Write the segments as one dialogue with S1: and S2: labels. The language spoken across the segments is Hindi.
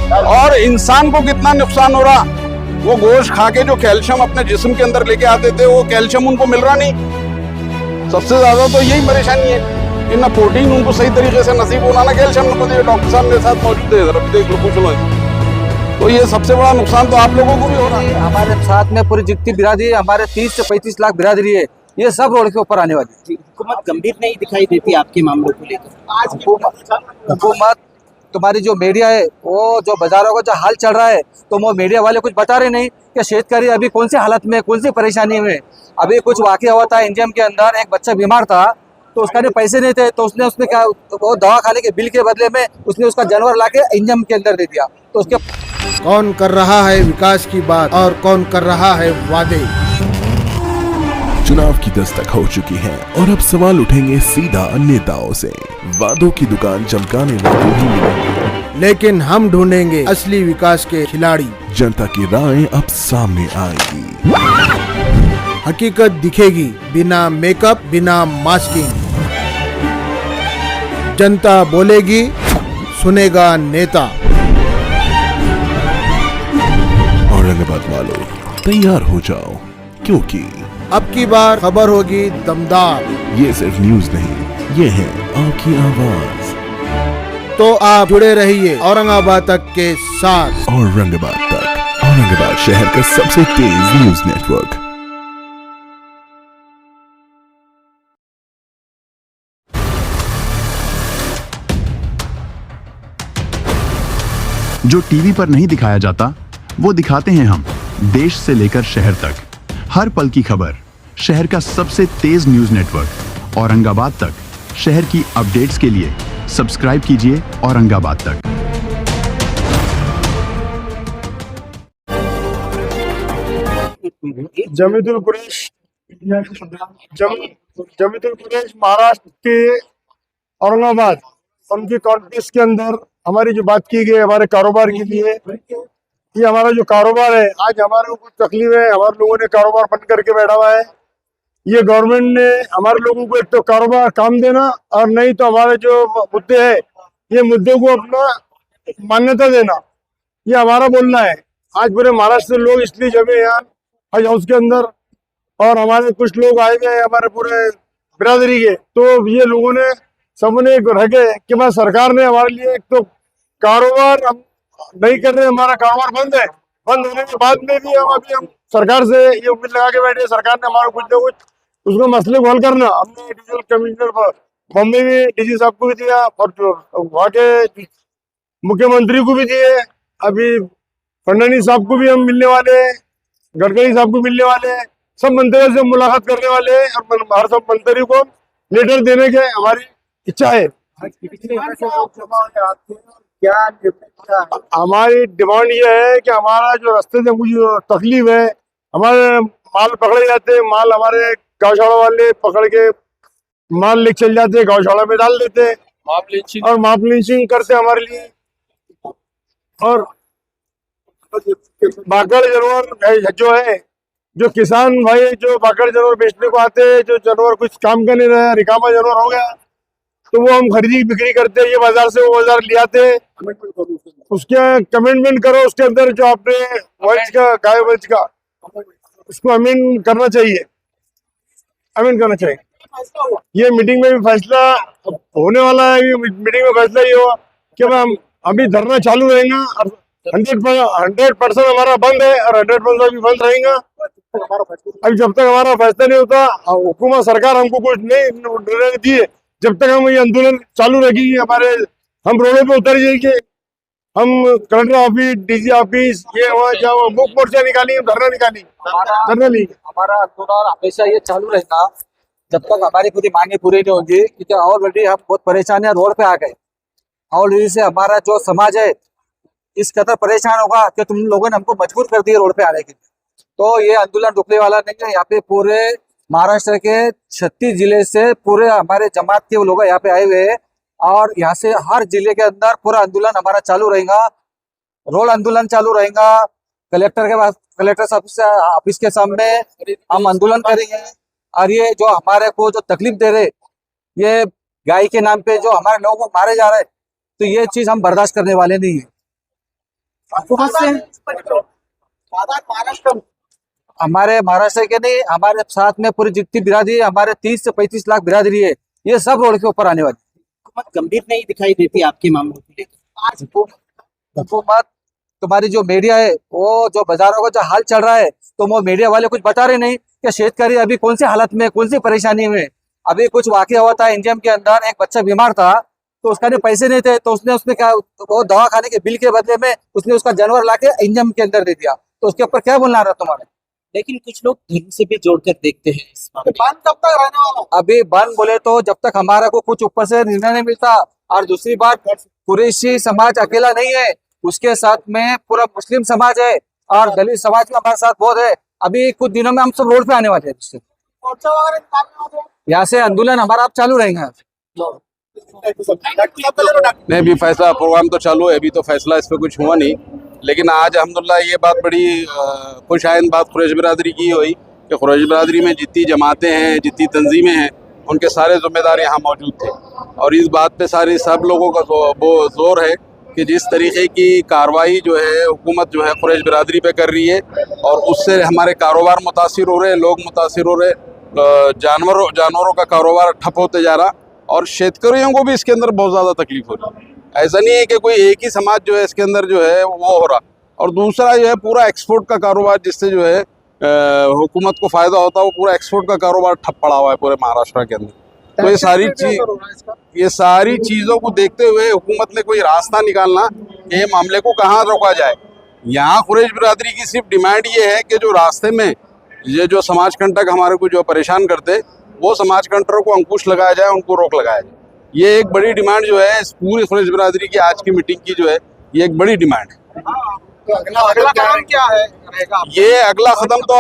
S1: और इंसान को कितना नुकसान हो रहा। वो गोश्त खा के जो कैल्शियम अपने जिस्म के अंदर लेके आते थे, वो कैल्शियम उनको मिल रहा नहीं। सबसे ज्यादा तो यही परेशानी है कि ना प्रोटीन उनको सही तरीके से नसीब होना, ना कैल्शियम उनको। डॉक्टर साहब मेरे साथ मौजूद है, जरा देख लो, पूछ लो। तो ये सबसे बड़ा नुकसान तो आप लोगों को भी हो रहा है।
S2: हमारे साथ में पूरी जितनी बिरादरी है, हमारे 30 से 35 लाख बिरादरी है, ये सब रोड के ऊपर आने वाली है।
S3: हुकूमत गंभीर नहीं दिखाई देती आपके मामलों को लेकर।
S2: हुकूमत, तुम्हारी जो मीडिया है, वो जो बाजारों का जो हाल चल रहा है, तो वो मीडिया वाले कुछ बता रहे नहीं कि शेतकारी अभी कौन सी हालत में, कौन सी परेशानी में। अभी कुछ वाकया हुआ था इंडियम के अंदर, एक बच्चा बीमार था, तो उसका भी पैसे नहीं थे, तो उसने क्या, वो दवा खाने के बिल के बदले में उसने उसका जानवर लाके इंडियम के अंदर दे दिया। तो उसके
S4: कौन कर रहा है विकास की बात और कौन कर रहा है वादे।
S5: चुनाव की दस्तक हो चुकी है और अब सवाल उठेंगे सीधा नेताओं से। वादों की दुकान चमकाने वालों ही मिलेंगे,
S4: लेकिन हम ढूंढेंगे असली विकास के खिलाड़ी।
S5: जनता की राय अब सामने आएगी,
S4: हकीकत दिखेगी बिना मेकअप, बिना मास्किंग। जनता बोलेगी, सुनेगा नेता।
S5: औरंगाबाद वालों तैयार हो जाओ, क्योंकि
S4: अब की बार खबर होगी दमदार।
S5: ये सिर्फ न्यूज नहीं, ये है आपकी आवाज।
S4: तो आप जुड़े रहिए औरंगाबाद तक के साथ।
S5: औरंगाबाद तक, औरंगाबाद शहर का सबसे तेज न्यूज नेटवर्क।
S6: जो टीवी पर नहीं दिखाया जाता वो दिखाते हैं हम, देश से लेकर शहर तक। हर पल की खबर, शहर का सबसे तेज न्यूज नेटवर्क औरंगाबाद तक। शहर की अपडेट्स के लिए सब्सक्राइब कीजिए औरंगाबाद तक।
S7: जमीतुल कुरैश महाराष्ट्र के औरंगाबाद, उनकी कॉन्फ्रेंस के अंदर हमारी जो बात की गई हमारे कारोबार के लिए, ये हमारा जो कारोबार है, आज हमारे को कुछ तकलीफ है, हमारे लोगों ने कारोबार बंद करके बैठा हुआ है। ये गवर्नमेंट ने हमारे लोगों को एक तो कारोबार काम देना, और नहीं तो हमारे जो मुद्दे है, ये मुद्दे को अपना मान्यता देना, ये हमारा बोलना है। आज पूरे महाराष्ट्र से लोग इसलिए जमे यहाँ हज हाउस के अंदर, और हमारे कुछ लोग आए गए हमारे पूरे बिरादरी के, तो ये लोगों ने सबने रह गए कि भाई सरकार ने हमारे लिए एक तो कारोबार हम नहीं कर रहे, हमारा कारोबार बंद है। बंद होने के बाद में भी हम सरकार से ये उम्मीद लगा के बैठे, सरकार ने हमारा कुछ ना कुछ उसको मसले को हल करना। हमने डिजिटल कमिश्नर बॉम्बे में डीजी साहब को भी दिया, और वहाँ के मुख्यमंत्री को भी दिए, अभी फडणवीस साहब को भी हम मिलने वाले हैं, गडकरी साहब को मिलने वाले हैं, सब मंत्रियों से मुलाकात करने वाले हैं, और हर सब मंत्री को लेटर देने के हमारी इच्छा है। हमारी डिमांड ये है कि हमारा जो रास्ते से मुझे तकलीफ है, हमारे माल पकड़े जाते हैं, माल हमारे गौशाला वाले पकड़ के माल लेके चल जाते हैं, गौशाला में डाल देते हैं, और माप लिंचिंग करते हैं हमारे लिए। और बाकड़ जानवर जो है, जो किसान भाई जो बाकड़ जानवर बेचने को आते हैं, जो जानवर कुछ काम का नहीं रहा, रिकामा जानवर हो गया, तो वो हम खरीदी बिक्री करते हैं, ये बाजार से वो बाजार ले आते हैं। उसके कमेंटमेंट करो, उसके अंदर जो आपने वंश का, गाय वंश का, उसको अमीन करना चाहिए, अमीन करना चाहिए। ये मीटिंग में भी फैसला होने वाला है। मीटिंग में फैसला ये हुआ कि हम अभी धरना चालू रहेगा, 100% हमारा बंद है, और 100% अभी बंद रहेगा। अभी जब तक हमारा फैसला नहीं होता, हुकूमत सरकार हमको कुछ नहीं निर्णय दिए, जब तक हम ये आंदोलन चालू रहेगी, हमारे हम रोडों पे उतर जाएंगे। हम कलेक्टर ऑफिस, डीजी ऑफिस, ये हुआ जहाँ मुख मोर्चा निकाली, धरना निकाली, धरना ली।
S2: हमारा आंदोलन हमेशा ये चालू रहेगा जब तक हमारी पूरी मांगे पूरी नहीं होंगी, क्योंकि ऑलरेडी हम बहुत परेशान है, रोड पे आ गए। ऑलरेडी से हमारा जो समाज है इस कदर परेशान होगा कि तुम लोगों ने हमको मजबूर कर दिया रोड पे आने के लिए। तो ये आंदोलन रुकने वाला नहीं है। यहाँ पे पूरे महाराष्ट्र के 36 जिले से पूरे हमारे जमात के लोग यहाँ पे आए हुए हैं, और यहाँ से हर जिले के अंदर पूरा आंदोलन हमारा चालू रहेगा। रोड आंदोलन चालू रहेगा, कलेक्टर के पास, कलेक्टर ऑफिस के सामने हम आंदोलन करेंगे। और ये जो हमारे को जो तकलीफ दे रहे, ये गाय के नाम पे जो हमारे लोगों को मारे जा रहे, तो ये चीज हम बर्दाश्त करने वाले नहीं है। हुकूमत से
S3: महाराष्ट्र
S2: हमारे महाराष्ट्र के नहीं, हमारे साथ में पूरी जितनी बिरादरी है, हमारे 30 से 35 लाख बिरादरी है, ये सब रोड के ऊपर आने वाली।
S3: हुकूमत गंभीर नहीं दिखाई देती आपके मामलों को लेकर। आज
S2: हुकूमत, तुम्हारी जो मीडिया है, वो जो बाजारों का जो हाल चल रहा है, तो वो मीडिया वाले कुछ बता रहे नहीं कि शेतकारी अभी कौन सी हालत में, कौन सी परेशानी में। अभी कुछ वाकया हुआ था इंडियम के अंदर, एक बच्चा बीमार था, तो उसका ने पैसे नहीं थे, तो उसने क्या, वो दवा खाने के बिल के बदले में उसने उसका जानवर लाके इंडियम के अंदर दे दिया। तो उसके ऊपर क्या बोलना रहा तुम्हारे?
S3: लेकिन कुछ लोग धर्म से भी जोड़कर देखते हैं इस मामले में।
S2: बंद कब तक रहने वाला? अभी बंद बोले तो जब तक हमारा को कुछ ऊपर से निर्णय नहीं मिलता। और दूसरी बात, कुरैशी समाज अकेला नहीं है, उसके साथ में पूरा मुस्लिम समाज है और दलित समाज भी हमारे साथ बहुत है। अभी कुछ दिनों में हम सब रोड पे आने वाले हैं। यहाँ से आंदोलन हमारा अब चालू रहेगा।
S1: नहीं, भी फैसला प्रोग्राम तो चालू है, अभी तो फैसला इस पर कुछ हुआ नहीं। लेकिन आज अल्हम्दुलिल्लाह ये बात बड़ी खुशाइन बात कुरैश बिरादरी की हुई कि कुरैश बिरादरी में जितनी जमातें हैं, जितनी तंजीमें हैं, उनके सारे ज़िम्मेदार यहाँ मौजूद थे। और इस बात पे सारे सब लोगों का वो जोर है कि जिस तरीके की कार्रवाई जो है हुकूमत जो है कुरैश बिरादरी पे कर रही है, और उससे हमारे कारोबार मुतासिर हो रहे हैं, लोग मुतासिर हो रहे, जानवरों का कारोबार ठप होते जा रहा, और शेतकरियों को भी इसके अंदर बहुत ज़्यादा तकलीफ हो रही है। ऐसा नहीं है कि कोई एक ही समाज जो है इसके अंदर जो है वो हो रहा। और दूसरा जो है पूरा एक्सपोर्ट का कारोबार, जिससे जो है हुकूमत को फ़ायदा होता है, वो पूरा एक्सपोर्ट का कारोबार ठप पड़ा हुआ है पूरे महाराष्ट्र के अंदर। तो ये सारी चीज़ों को देखते हुए हुकूमत ने कोई रास्ता निकालना कि ये मामले को कहाँ रोका जाए। यहाँ कुरैश बिरादरी की सिर्फ डिमांड ये है कि जो रास्ते में ये जो समाज कंटक हमारे को जो परेशान करते, वो समाज कंटकों को अंकुश लगाया जाए, उनको रोक लगाया जाए। ये एक बड़ी डिमांड जो है इस पूरी कुरैश बिरादरी की आज की मीटिंग की जो है, ये एक बड़ी डिमांड है।
S2: तो अगला कदम क्या है रहेगा?
S1: ये अगला कदम तो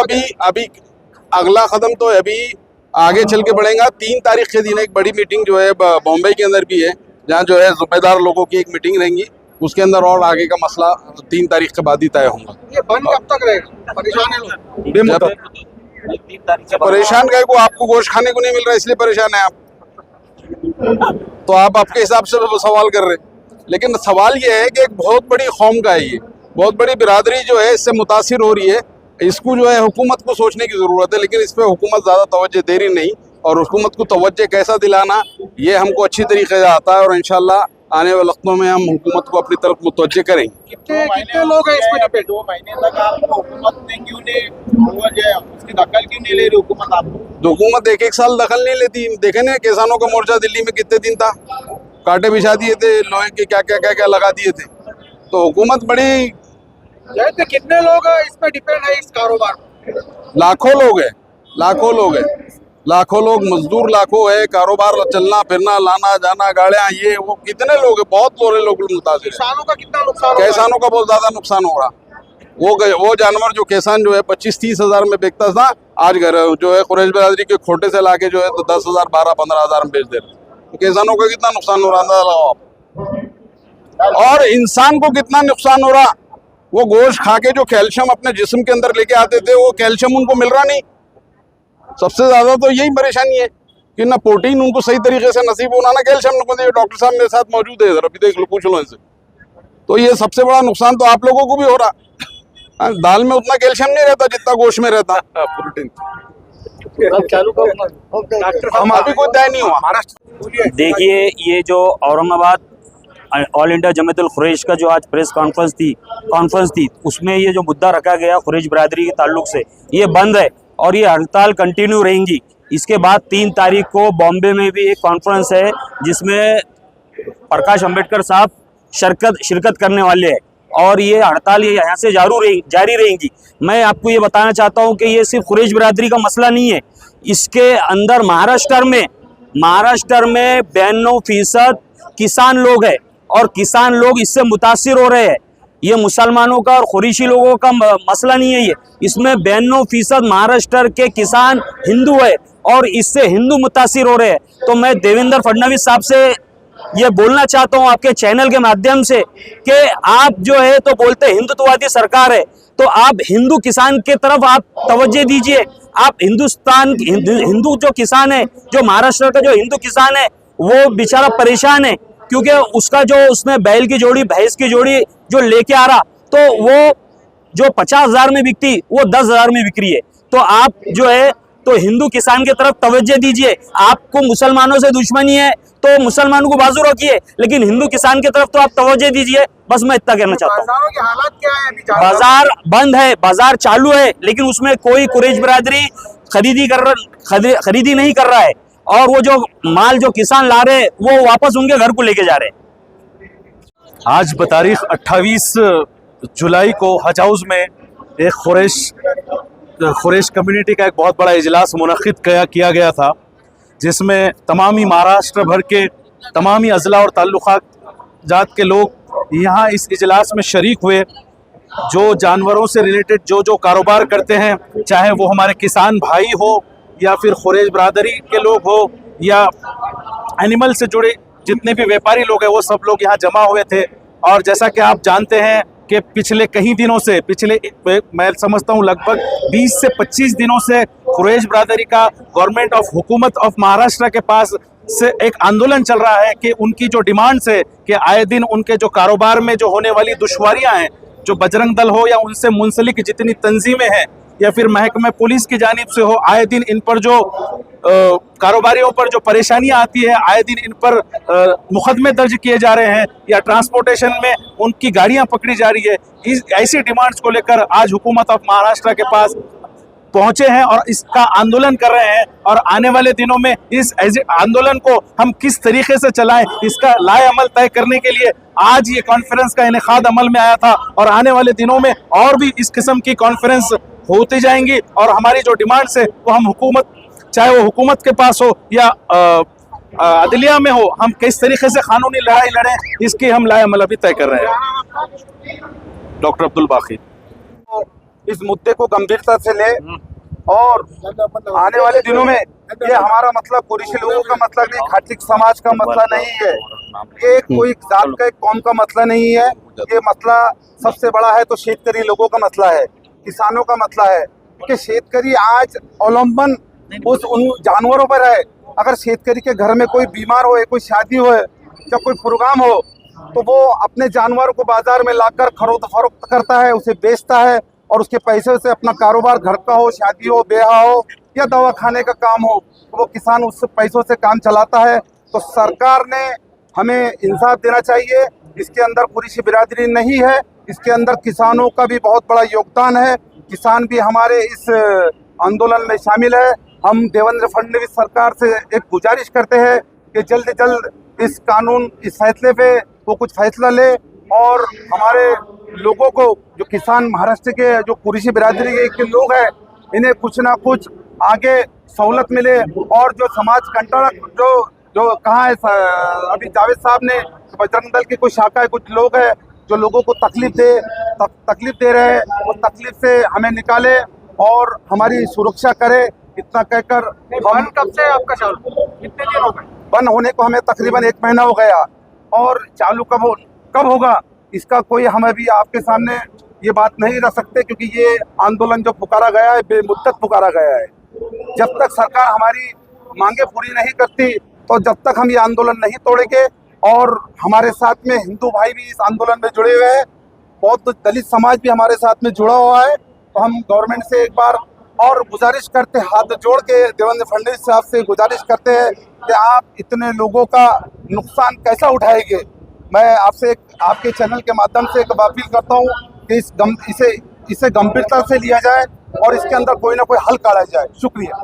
S1: अभी आगे चल के बढ़ेगा। 3 तारीख के दिन एक बड़ी मीटिंग जो है बॉम्बे के अंदर भी है, जहाँ जो है ज़िम्मेदार लोगों की एक मीटिंग रहेंगी, उसके अंदर और आगे का मसला 3 तारीख के बाद ही तय होगा।
S2: ये बंद कब तक रहेगा? परेशान है लोग।
S1: परेशान गए को, आपको गोश्त खाने को नहीं मिल रहा इसलिए परेशान है आप, तो आप आपके हिसाब से सवाल कर रहे हैं। लेकिन सवाल ये है कि एक बहुत बड़ी कौम का है, ये बहुत बड़ी बिरादरी जो है इससे मुतासिर हो रही है। इसको जो है हुकूमत को सोचने की ज़रूरत है, लेकिन इस पर हुकूमत ज़्यादा तवज्जो दे रही नहीं। और हुकूमत को तवज्जो कैसा दिलाना, ये हमको अच्छी तरीके से आता है, और इंशाल्लाह आने वाले वक्तों में हम हुकूमत को अपनी तरफ मुतवज्जो करेंगे।
S2: कितने लोग हैं इसमें डिपेंड?
S8: 2 महीने तक आपको हुकूमत ने क्यों नहीं उसकी दखल क्यों नहीं ले रही हुकूमत? आपको
S1: हुकूमत 1-1 साल दखल नहीं लेती। देखे ना किसानों का मोर्चा दिल्ली में कितने दिन था, कांटे बिछा दिए थे, लोहे के क्या लगा दिए थे। तो हुकूमत बड़ी,
S2: कितने लोग इसमें डिपेंड है इस कारोबार में?
S1: लाखों लोग हैं, लाखों लोग, मजदूर लाखों है, कारोबार चलना फिरना, लाना जाना, गाड़ियाँ, ये वो कितने लोग हैं, बहुत सारे लोग मुतासिर हैं।
S2: किसानों का कितना नुकसान?
S1: किसानों का बहुत ज़्यादा नुकसान हो रहा। वो जानवर जो किसान जो है 25-30 हज़ार में बेचता था, आज घर जो है कुरैश बिरादरी के खोटे से लाके जो है तो 10,000, 12-15 हज़ार में बेच दे रहे। तो किसानों का कितना नुकसान हो रहा, अंदाजा लगाओ आप। और इंसान को कितना नुकसान हो रहा, वो गोश्त खा के जो कैल्शियम अपने जिस्म के अंदर लेके आते थे, वो कैल्शियम उनको मिल रहा नहीं। सबसे ज्यादा तो यही परेशानी है कि ना प्रोटीन उनको सही तरीके से नसीब होना, ना कैल्शियम उनको दे। डॉक्टर साहब मेरे साथ मौजूद है, अभी देख लो, पूछ लो इनसे। तो ये सबसे बड़ा नुकसान तो आप लोगों को भी हो रहा। दाल में उतना कैल्शियम नहीं रहता जितना गोश्त में रहता प्रोटीन। हम अभी कोई तय नहीं हुआ।
S9: देखिए, ये जो औरंगाबाद ऑल इंडिया जमातुल कुरैश का जो आज प्रेस कॉन्फ्रेंस थी उसमें ये जो मुद्दा रखा गया कुरैश बिरादरी के ताल्लुक से, ये बंद है और ये हड़ताल कंटिन्यू रहेंगी। इसके बाद 3 तारीख को बॉम्बे में भी एक कॉन्फ्रेंस है जिसमें प्रकाश अंबेडकर साहब शिरकत करने वाले हैं, और ये हड़ताल ये यहाँ से जारी रहेंगी। मैं आपको ये बताना चाहता हूँ कि ये सिर्फ कुरैश बिरादरी का मसला नहीं है, इसके अंदर महाराष्ट्र में 92% किसान लोग हैं, और किसान लोग इससे मुतासिर हो रहे हैं। ये मुसलमानों का और कुरैशी लोगों का मसला नहीं है, ये इसमें 92% महाराष्ट्र के किसान हिंदू है और इससे हिंदू मुतासिर हो रहे हैं। तो मैं देवेंद्र फडणवीस साहब से ये बोलना चाहता हूँ आपके चैनल के माध्यम से कि आप जो है तो बोलते हिंदुत्ववादी सरकार है, तो आप हिंदू किसान के तरफ आप तवज्जो दीजिए। आप हिंदू जो किसान है, जो महाराष्ट्र का जो हिंदू किसान है, वो बेचारा परेशान है क्योंकि उसका जो उसने बैल की जोड़ी, भैंस की जोड़ी जो लेके आ रहा, तो वो जो 50,000 में बिकती वो 10,000 में बिक रही है। तो आप जो है तो हिंदू किसान की तरफ तवज्जो दीजिए। आपको मुसलमानों से दुश्मनी है तो मुसलमानों को बाजू रखिए, लेकिन हिंदू किसान की तरफ तो आप तवज्जो दीजिए। बस मैं इतना कहना चाहता हूँ।
S8: बाजारों के हालात क्या है अभी?
S9: बाजार बंद है, बाजार चालू है, लेकिन उसमें कोई कुरैश बिरादरी खरीदी नहीं कर रहा है, और वो जो माल जो किसान ला रहे हैं वो वापस उनके घर को लेके जा रहे हैं।
S10: आज बतारीख 28 जुलाई को हज हाउस में एक खुरैश कम्युनिटी का एक बहुत बड़ा इजलास मुनक्किद किया गया था, जिसमें तमामी महाराष्ट्र भर के तमामी अजला और ताल्लुकात जात के लोग यहाँ इस इजलास में शरीक हुए। जो जानवरों से रिलेटेड जो कारोबार करते हैं, चाहे वो हमारे किसान भाई हो या फिर खुरैश बरादरी के लोग हो या एनिमल से जुड़े जितने भी व्यापारी लोग हैं, वो सब लोग यहाँ जमा हुए थे। और जैसा कि आप जानते हैं कि पिछले कई दिनों से, मैं समझता हूँ लगभग 20 से 25 दिनों से खुरैश बरादरी का गवर्नमेंट ऑफ हुकूमत ऑफ महाराष्ट्र के पास से एक आंदोलन चल रहा है कि उनकी जो डिमांड्स है कि आए दिन उनके जो कारोबार में जो होने वाली दुश्वारियां हैं, जो बजरंग दल हो या उनसे मुंसलिक जितनी तंजीमें हैं या फिर महकमे पुलिस की जानिब से हो, आए दिन इन पर जो कारोबारियों पर जो परेशानियां आती है, आए दिन इन पर मुकदमे दर्ज किए जा रहे हैं या ट्रांसपोर्टेशन में उनकी गाड़ियां पकड़ी जा रही है। इस ऐसी डिमांड्स को लेकर आज हुकूमत ऑफ महाराष्ट्र के पास पहुंचे हैं और इसका आंदोलन कर रहे हैं। और आने वाले दिनों में इस आंदोलन को हम किस तरीके से चलाएं, इसका लाए अमल तय करने के लिए आज ये कॉन्फ्रेंस का इनेकाद अमल में आया था। और आने वाले दिनों में और भी इस किस्म की कॉन्फ्रेंस होती जाएंगी और हमारी जो डिमांड्स है वो हम हुकूमत, चाहे वो हुकूमत के पास हो या अदलिया में हो, हम किस तरीके से कानूनी लड़ाई लड़ें, इसकी हम लाए अमल अभी तय कर रहे हैं। डॉक्टर अब्दुल बाकी।
S1: इस मुद्दे को गंभीरता से ले और आने वाले दिनों में ये हमारा मतलब कुरैशी लोगों का मतलब नहीं, खाटिक समाज का मसला नहीं है, ये कोई जात का, एक कौम का मसला नहीं है। ये मसला सबसे बड़ा है तो शेतकरी लोगों का मसला है, किसानों का मसला है कि शेतकरी आज अवलंबन उन जानवरों पर है। अगर शेतकरी के घर में कोई बीमार हो, कोई शादी हो या कोई प्रोग्राम हो, तो वो अपने जानवरों को बाजार में लाकर खरीद फरोख्त करता है, उसे बेचता है और उसके पैसे से अपना कारोबार, घर का हो, शादी हो, ब्याह हो या दवा खाने का काम हो, वो किसान उस पैसों से काम चलाता है। तो सरकार ने हमें इंसाफ देना चाहिए। इसके अंदर कुरैशी बिरादरी नहीं है, इसके अंदर किसानों का भी बहुत बड़ा योगदान है। किसान भी हमारे इस आंदोलन में शामिल है। हम देवेंद्र फडणवीस सरकार से एक गुजारिश करते हैं कि जल्द से जल्द इस कानून, इस फैसले पे वो कुछ फैसला ले और हमारे लोगों को, जो किसान महाराष्ट्र के जो कुरैशी बिरादरी के लोग हैं, इन्हें कुछ ना कुछ आगे सहूलत मिले। और जो समाज कंटक जो कहा है अभी जावेद साहब ने, बजरंग दल की कोई शाखा है, कुछ लोग हैं जो लोगों को तकलीफ दे रहे हैं, वो तकलीफ से हमें निकाले और हमारी सुरक्षा करे। इतना कहकर
S8: बंद कब से आपका चालू, कितने दिन हो गए
S1: बंद होने को? हमें तकरीबन 1 महीना हो गया। और चालू कब होगा इसका कोई हम अभी आपके सामने ये बात नहीं रख सकते, क्योंकि ये आंदोलन जो पुकारा गया है बेमुद्दत पुकारा गया है। जब तक सरकार हमारी मांगे पूरी नहीं करती, तो जब तक हम ये आंदोलन नहीं तोड़ेंगे। और हमारे साथ में हिंदू भाई भी इस आंदोलन में जुड़े हुए हैं, बहुत दलित समाज भी हमारे साथ में जुड़ा हुआ है। तो हम गवर्नमेंट से एक बार और गुजारिश करते, हाथ जोड़ के देवेंद्र फडणवीस साहब से गुजारिश करते हैं कि आप इतने लोगों का नुकसान कैसा उठाएंगे। मैं आपसे आपके चैनल के माध्यम से एक अपील करता हूँ कि इसे गंभीरता से लिया जाए और इसके अंदर कोई ना कोई हल काढ़ा जाए। शुक्रिया।